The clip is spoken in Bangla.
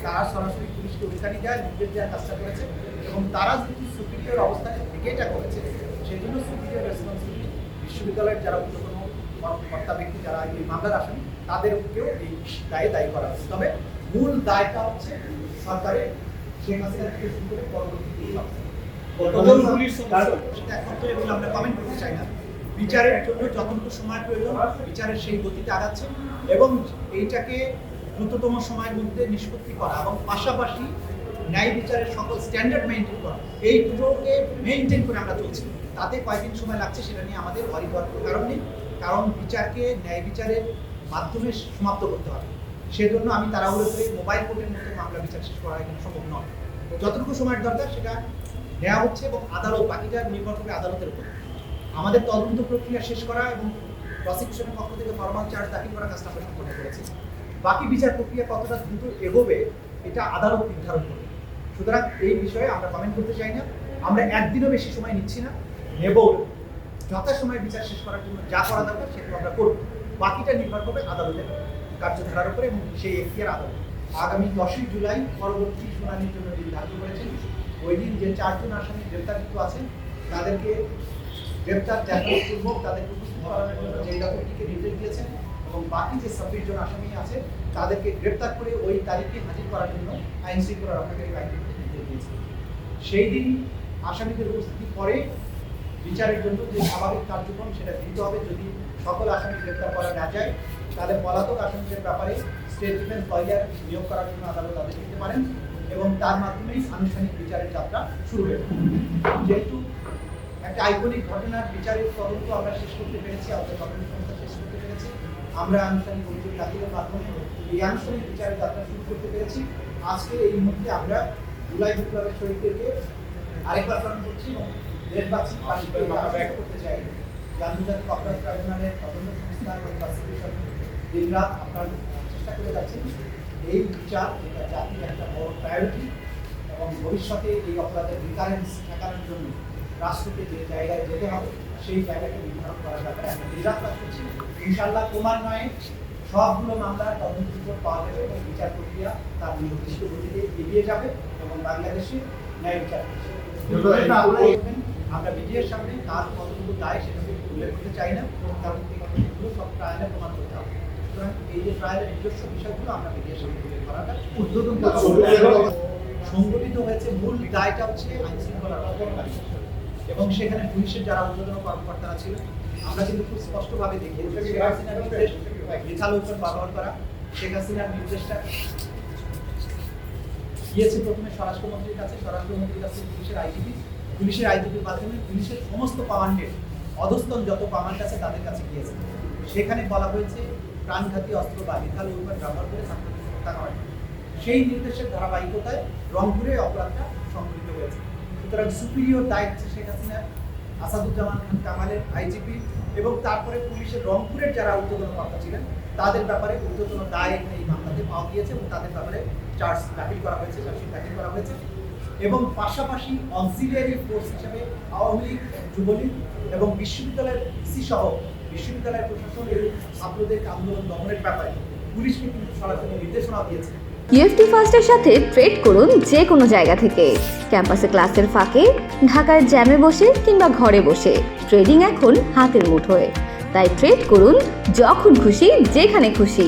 তারা সরাসরি পুলিশকে উস্কানি দেয়, নির্দেশ দেওয়ার কাজটা করেছে এবং তারা যদি সুপিরিয়র অবস্থানে থেকে এটা করেছে সেই জন্য সুপিরিয়র রেসপন্সিবিলিটি বিশ্ববিদ্যালয়ের যারা ঊর্ধ্বতন কর্তা ব্যক্তি যারা এই মামলার আসামি তাদেরকেও এই দায়ী করা হয়েছে। তবে মূল দায়টা হচ্ছে সরকারের, শেখ হাসিনা থেকে শুরু করে পরবর্তী এখন তো এগুলো আমরা কমেন্ট করতে চাই না। বিচারের জন্য যতটুকু সময় প্রয়োজন বিচারের সেই গতিতে আগাচ্ছে এবং এইটাকে দ্রুততম সময়ের মধ্যে নিষ্পত্তি করা এবং পাশাপাশি ন্যায় বিচারের সকল স্ট্যান্ডার্ড মেনটেন করা, এই দুটোকে মেনটেন করে আমরা চলছি। তাতে কয়েকদিন সময় লাগছে সেটা নিয়ে আমাদের অরিড হওয়ার কোনো কারণ নেই, কারণ বিচারকে ন্যায় বিচারের মাধ্যমে সমাপ্ত করতে হবে। সেজন্য আমি তাড়াহুড়ো করে মোবাইল কোর্টের মতো মামলা বিচার শেষ করা এখানে সম্ভব নয়। যতটুকু সময়ের দরকার সেটা নেওয়া হচ্ছে এবং আদালত বাকিটা নির্ভর করবে আদালতের উপর। আমাদের তদন্ত প্রক্রিয়া শেষ করা এবং প্রসিকিউশনের পক্ষ থেকে ফরমাল চার্জ দাখিল করা কাজটা আমরা সম্পন্ন করেছি। বাকি বিচার প্রক্রিয়া কতটা দ্রুত এগোবে এটা আদালত নির্ধারণ করবে। সুতরাং এই বিষয়ে আমরা কমেন্ট করতে চাই না। আমরা একদিনও বেশি সময় নিচ্ছি না, নেব যথাসময়ে বিচার শেষ করার জন্য যা করা দরকার সেটা আমরা করব। বাকিটা নির্ভর করবে আদালতের কার্যধারার উপরে এবং সেই এখতিয়ার আদালত আগামী 10ই জুলাই পরবর্তী শুনানির জন্য দিন ধার্য করেছেন। ওই দিন যে 4 জন আসামি গ্রেপ্তারকৃত আছেন তাদেরকে গ্রেপ্তার দেখানোপূর্বক তাদেরকে উপস্থিত করানোর জন্য জেলা কর্তৃপক্ষকে নির্দেশ দিয়েছেন এবং বাকি যে 26 জন আসামি আছে তাদেরকে গ্রেপ্তার করে ওই তারিখে হাজির করার জন্য আইন শৃঙ্খলা রক্ষাকারী বাহিনীকে নির্দেশ দিয়েছেন। সেই দিন আসামিদের উপস্থিতির পরে বিচারের জন্য যে স্বাভাবিক কার্যক্রম সেটা দিতে হবে। যদি সকল আসামি গ্রেপ্তার করা না যায় তাহলে পলাতক আসামিদের ব্যাপারে স্টেট ডিফেন্স লয়ার নিয়োগ করার জন্য আদালত আদেশ দিতে পারেন এবং তার মাধ্যমেই আনুষ্ঠানিক বিচারের যাত্রা শুরু হবে। যেহেতু একটা আইকনিক ঘটনার বিচারের তদন্ত আমরা শেষ করতে পেরেছি, আমাদের তদন্ত সংস্থা শেষ করতে পেরেছি, আমরা আনুষ্ঠানিক অভিযোগ দাখিলের মাধ্যমে এই আনুষ্ঠানিক বিচারের যাত্রা শুরু করতে পেরেছি। আজকে এই মুহূর্তে আমরা জুলাই বিপ্লবের শহীদদেরকে আরেকবার স্মরণ করছি এবং দেশবাসী ব্যক্ত করতে চাই যে আন্তর্জাতিক অপরাধ ট্রাইব্যুনালের তদন্ত সংস্থা এবং প্রসিকিউশন দিনরাত আপনারা চেষ্টা করে যাচ্ছেন এই বিচার যেটা জাতির একটা বড় প্রায়োরিটি এবং ভবিষ্যতে এই অপরাধের রিকারেন্স ঠেকানোর জন্য রাষ্ট্রকে যে জায়গায় যেতে হবে সেই জায়গাকে নির্ধারণ করার ব্যাপারে আমরা নিরাশ করছি। ইনশাআল্লাহ ক্রমান্বয়ে সবগুলো মামলার তদন্ত রিপোর্ট পাওয়া যাবে এবং বিচার প্রক্রিয়া তার নির্দিষ্ট গতিতে এগিয়ে যাবে এবং বাংলাদেশে ন্যায় বিচার আমরা বিডিএর সামনে কার কতটুকু দায় সেটাকে উল্লেখ করতে চাই না, কারণ এগুলো সব ট্রায়ালে প্রমাণ করতে হবে। সুতরাং এই যে ট্রায়ালের নিজস্ব বিষয়গুলো আমরা বিডিএর সামনে উল্লেখ করাটা উদ্বোধন সংগঠিত হয়েছে। মূল দায়টা হচ্ছে আইন শৃঙ্খলা রক্ষাকারী এবং সেখানে পুলিশের যারা ঊর্ধ্বতন কর্মকর্তারা ছিল আমরা কিন্তু খুব স্পষ্টভাবে দেখি শেখ হাসিনার নির্দেশ মিথাল উপর ব্যবহার করা, শেখ হাসিনার নির্দেশটা গিয়েছে প্রথমে স্বরাষ্ট্রমন্ত্রীর কাছে, স্বরাষ্ট্রমন্ত্রীর কাছে পুলিশের আইজিপির মাধ্যমে পুলিশের সমস্ত কমান্ডের অধস্তন যত কমান্ড আছে তাদের কাছে গিয়েছে। সেখানে বলা হয়েছে প্রাণঘাতী অস্ত্র বা মিথাল উপর ব্যবহার করে ছাত্রদের হত্যা করা। সেই নির্দেশের ধারাবাহিকতায় রংপুরে অপরাধটা সংঘটিত হয়েছে। সুতরাং সুপিরিয়র দায় হচ্ছে শেখ হাসিনা, আসাদুজ্জামান খান কামালের আইজিপি এবং তারপরে পুলিশের রংপুরের যারা ঊর্ধ্বতন কর্তা ছিলেন তাদের ব্যাপারে ঊর্ধ্বতন দায় এখানে এই মামলাতে পাওয়া গিয়েছে এবং তাদের ব্যাপারে চার্জশিট দাখিল করা হয়েছে এবং পাশাপাশি অক্সিলিয়ারি ফোর্স হিসেবে আওয়ামী লীগ, যুবলীগ এবং বিশ্ববিদ্যালয়ের ইসি সহ বিশ্ববিদ্যালয়ের প্রশাসন এবং ছাত্রদের আন্দোলন দমনের ব্যাপারে পুলিশকে কিন্তু সরাসরি নির্দেশনা দিয়েছে। ইএফটি ফার্স্টের সাথে ট্রেড করুন যে কোনো জায়গা থেকে, ক্যাম্পাসে ক্লাসের ফাঁকে, ঢাকার জ্যামে বসে কিংবা ঘরে বসে। ট্রেডিং এখন হাতের মুঠোয়, তাই ট্রেড করুন যখন খুশি যেখানে খুশি।